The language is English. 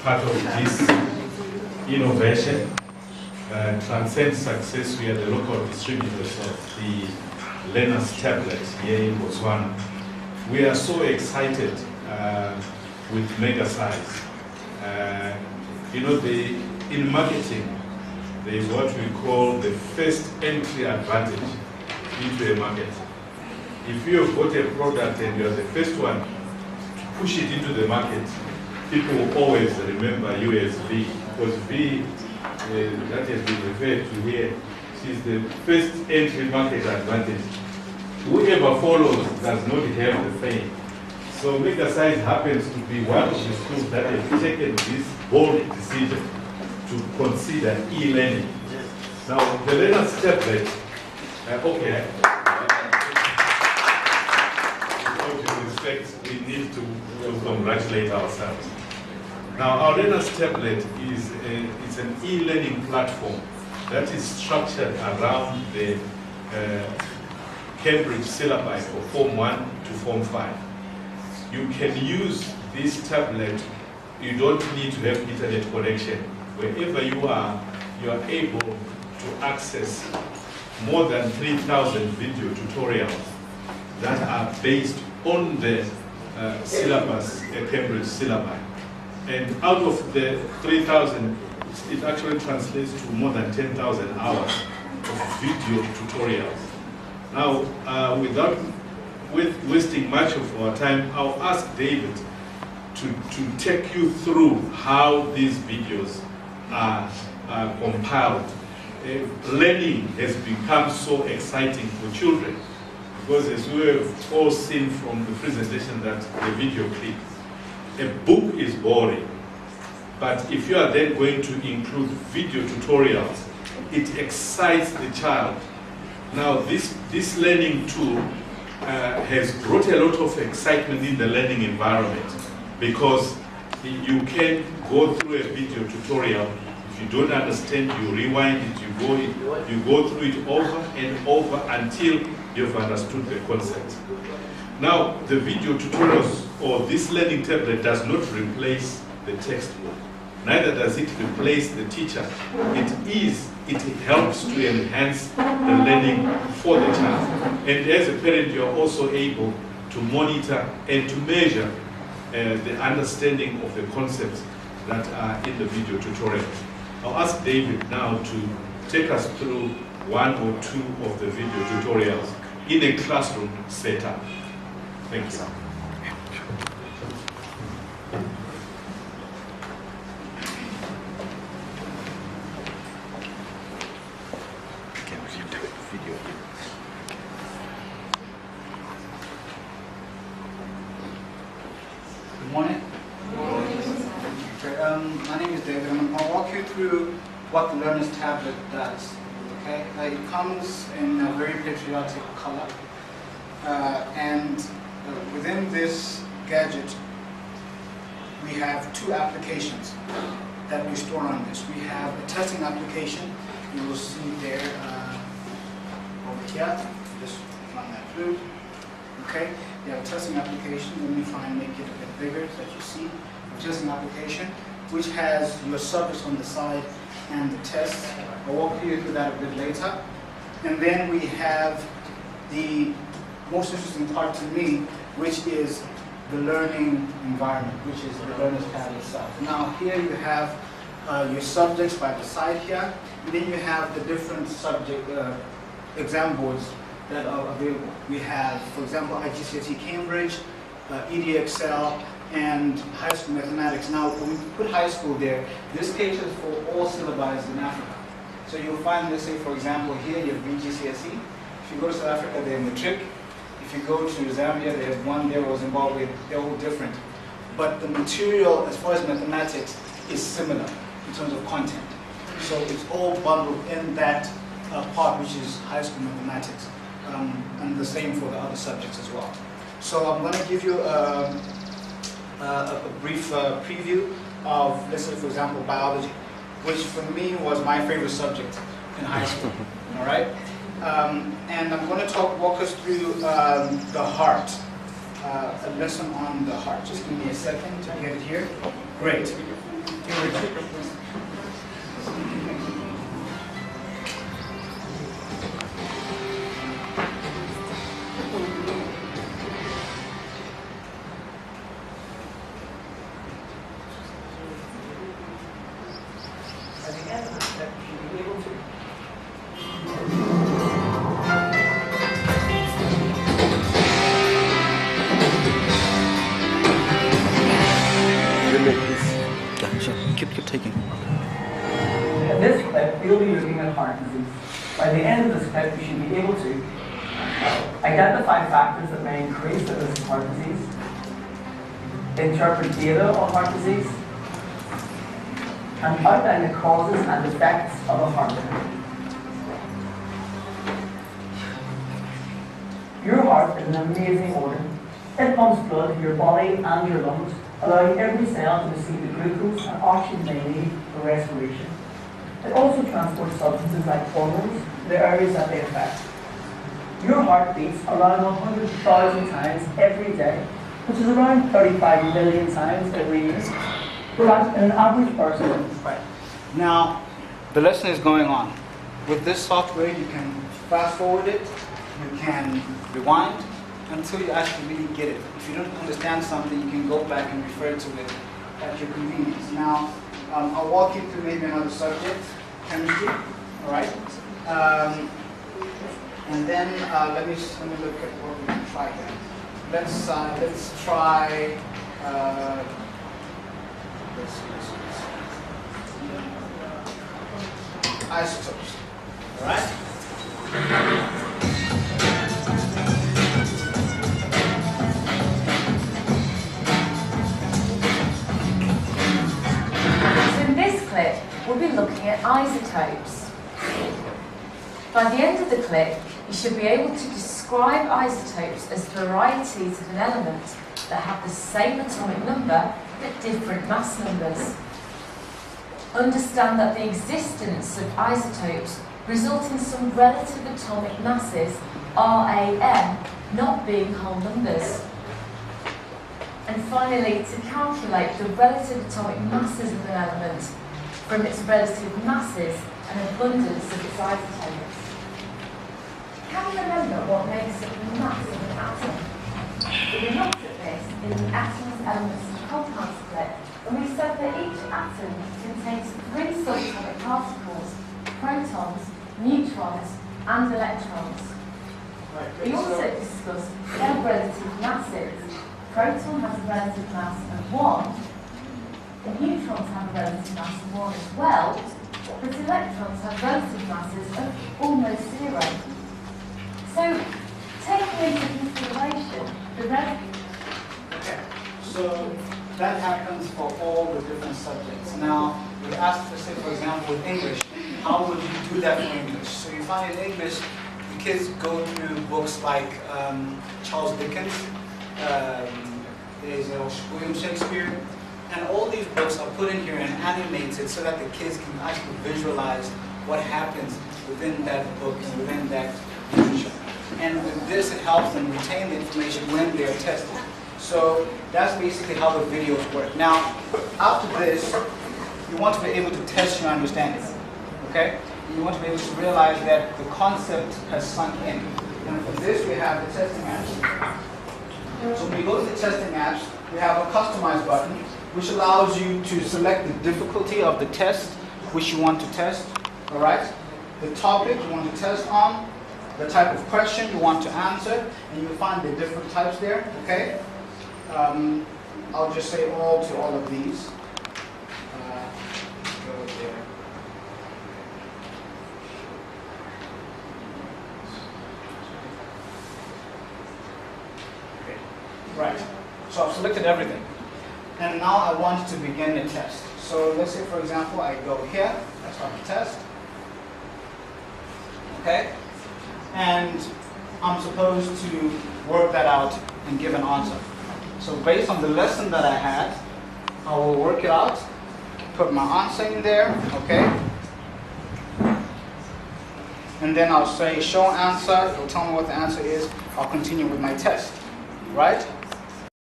part of this innovation. Transcend Success, we are the local distributors of the learner's tablet here in Botswana. We are so excited with Mega Size. In marketing, there is what we call the first entry advantage into a market. If you have got a product and you're the first one to push it into the market, people will always remember you as V, because V, that has been referred to here, is the first entry market advantage. Whoever follows does not have the fame. So Mega Size happens to be one of the schools that have taken this bold decision to consider e-learning. Now, the learner's tablet, okay. With due respect, we need to congratulate ourselves. Now, our learner's tablet is it's an e-learning platform that is structured around the Cambridge syllabi for Form 1 to Form 5. You can use this tablet. You don't need to have internet connection. Wherever you are able to access more than 3,000 video tutorials that are based on the syllabus, Cambridge syllabi. And out of the 3,000, it actually translates to more than 10,000 hours of video tutorials. Now, without wasting much of our time, I'll ask David to take you through how these videos are compiled. Learning has become so exciting for children because, as we have all seen from the presentation, that the video clip, a book is boring, but if you are then going to include video tutorials, it excites the child. Now, this learning tool has brought a lot of excitement in the learning environment because you can go through a video tutorial. If you don't understand, you rewind it, you go through it over and over until you've understood the concept. Now, the video tutorials or this learning tablet does not replace the textbook. Neither does it replace the teacher. It helps to enhance the learning for the child. And as a parent, you are also able to monitor and to measure the understanding of the concepts that are in the video tutorial. I'll ask David now to take us through one or two of the video tutorials in a classroom setup. Thank you. Good morning. Okay, my name is David. I'll walk you through what the learner's tablet does. Okay, it comes in a very patriotic color, and within this gadget, we have two applications that we store on this. We have a testing application. You will see there over here. Just run that through. Okay, we have a testing application. Let me make it a bit bigger so that you see. A testing application which has your subjects on the side and the test. I'll walk you through that a bit later. And then we have the most interesting part to me, which is the learning environment, which is the learner's pad itself. Now here you have your subjects by the side here, and then you have the different subject exam boards that are available. We have, for example, IGCSE Cambridge, EDXL, and high school mathematics. Now, when we put high school there, this caters for all syllabi in Africa. So you'll find, let's say, for example, here you have BGCSE. If you go to South Africa, they have matric. If you go to Zambia, they have one there, or Zimbabwe, they're all different. But the material, as far as mathematics, is similar in terms of content. So it's all bundled in that part, which is high school mathematics. And the same for the other subjects as well. So I'm going to give you a brief preview of, let's say, for example, biology, which for me was my favorite subject in high school. All right, and I'm going to walk us through the heart, a lesson on the heart. Just give me a second to get it here. Great. Yeah, sure. Keep taking. In this clip, we'll be looking at heart disease. By the end of this clip, you should be able to identify factors that may increase the risk of heart disease, interpret data on heart disease, and outline the causes and effects of a heart attack. Your heart is an amazing organ. It pumps blood to your body and your lungs, allowing every cell to receive the glucose and oxygen they need for respiration. It also transports substances like hormones to the areas that they affect. Your heart beats around 100,000 times every day, which is around 35 million times every year. Whereas in an average person, Right. Now, the lesson is going on. With this software, you can fast forward it, you can rewind until you actually really get it. If you don't understand something, you can go back and refer to it at your convenience. Now, I'll walk you through maybe another subject, chemistry, all right? And then let me look at what we can try here. Let's try. Isotopes. All right. So in this clip, we'll be looking at isotopes. By the end of the clip, you should be able to describe isotopes as varieties of an element that have the same atomic number but different mass numbers. Understand that the existence of isotopes results in some relative atomic masses, RAM, not being whole numbers. And finally, to calculate the relative atomic masses of an element from its relative masses and abundance of its isotopes. Can you remember what makes up the mass of an atom? We looked at this in the atoms, elements and compounds split, and we said that each atom contains 3 subatomic particles: protons, neutrons, and electrons. We also discussed their relative masses. Proton has a relative mass of 1, the neutrons have a relative mass of 1 as well, but electrons have relative masses of almost 0. So, taking into consideration the relative. Okay. So that happens for all the different subjects. Now, we asked, let's say, for example, with English, how would you do that for English? So you find in English, the kids go through books like Charles Dickens, there's William Shakespeare, and all these books are put in here and animated so that the kids can actually visualize what happens within that book and within that literature. And with this, it helps them retain the information when they're tested. So that's basically how the videos work. Now, after this, you want to be able to test your understanding, okay? You want to be able to realize that the concept has sunk in. And for this, we have the testing apps. So when you go to the testing apps, we have a customize button, which allows you to select the difficulty of the test which you want to test, all right? The topic you want to test on, the type of question you want to answer, and you'll find the different types there, okay? I'll just say all to all of these. Go there. Okay. Right. So I've selected everything. And now I want to begin the test. So let's say, for example, I go here, I start the test. Okay? And I'm supposed to work that out and give an answer. So based on the lesson that I had, I will work it out, put my answer in there, okay? And then I'll say show answer, it'll tell me what the answer is, I'll continue with my test, right?